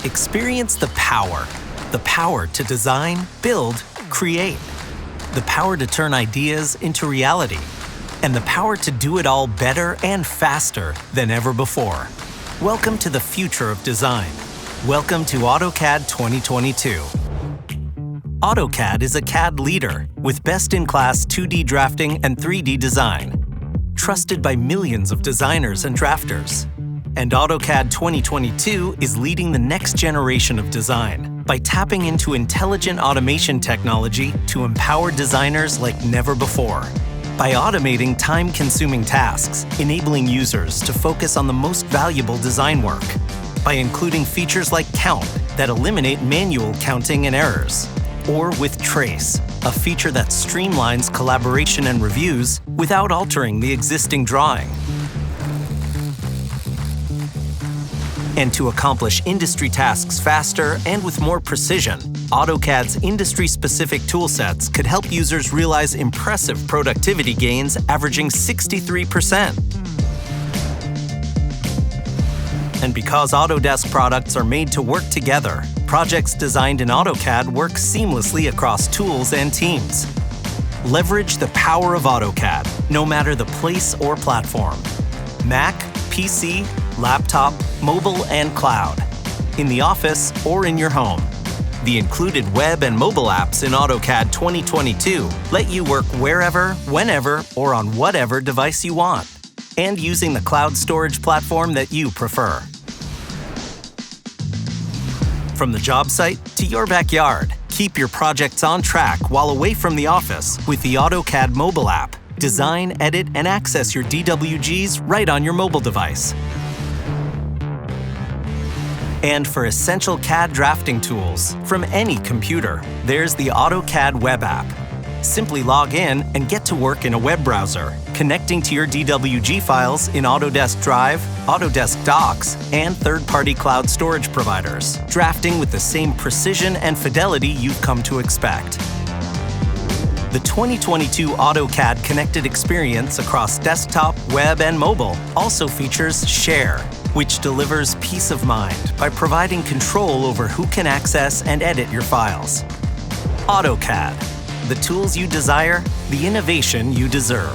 Experience the power to design, build, create, the power to turn ideas into reality, and the power to do it all better and faster than ever before. Welcome to the future of design. Welcome to AutoCAD 2022. AutoCAD is a CAD leader with best-in-class 2D drafting and 3D design, trusted by millions of designers and drafters. And AutoCAD 2022 is leading the next generation of design by tapping into intelligent automation technology to empower designers like never before. By automating time-consuming tasks, enabling users to focus on the most valuable design work. By including features like Count that eliminate manual counting and errors. Or with Trace, a feature that streamlines collaboration and reviews without altering the existing drawing. And to accomplish industry tasks faster and with more precision, AutoCAD's industry-specific toolsets could help users realize impressive productivity gains averaging 63%. And because Autodesk products are made to work together, projects designed in AutoCAD work seamlessly across tools and teams. Leverage the power of AutoCAD, no matter the place or platform. Mac, PC, laptop, mobile, and cloud. In the office or in your home. The included web and mobile apps in AutoCAD 2022 let you work wherever, whenever, or on whatever device you want, and using the cloud storage platform that you prefer. From the job site to your backyard, keep your projects on track while away from the office with the AutoCAD mobile app. Design, edit, and access your DWGs right on your mobile device. And for essential CAD drafting tools from any computer, there's the AutoCAD Web app. Simply log in and get to work in a web browser, connecting to your DWG files in Autodesk Drive, Autodesk Docs, and third-party cloud storage providers, drafting with the same precision and fidelity you've come to expect. The 2022 AutoCAD connected experience across desktop, web, and mobile also features Share, which delivers peace of mind by providing control over who can access and edit your files. AutoCAD, the tools you desire, the innovation you deserve.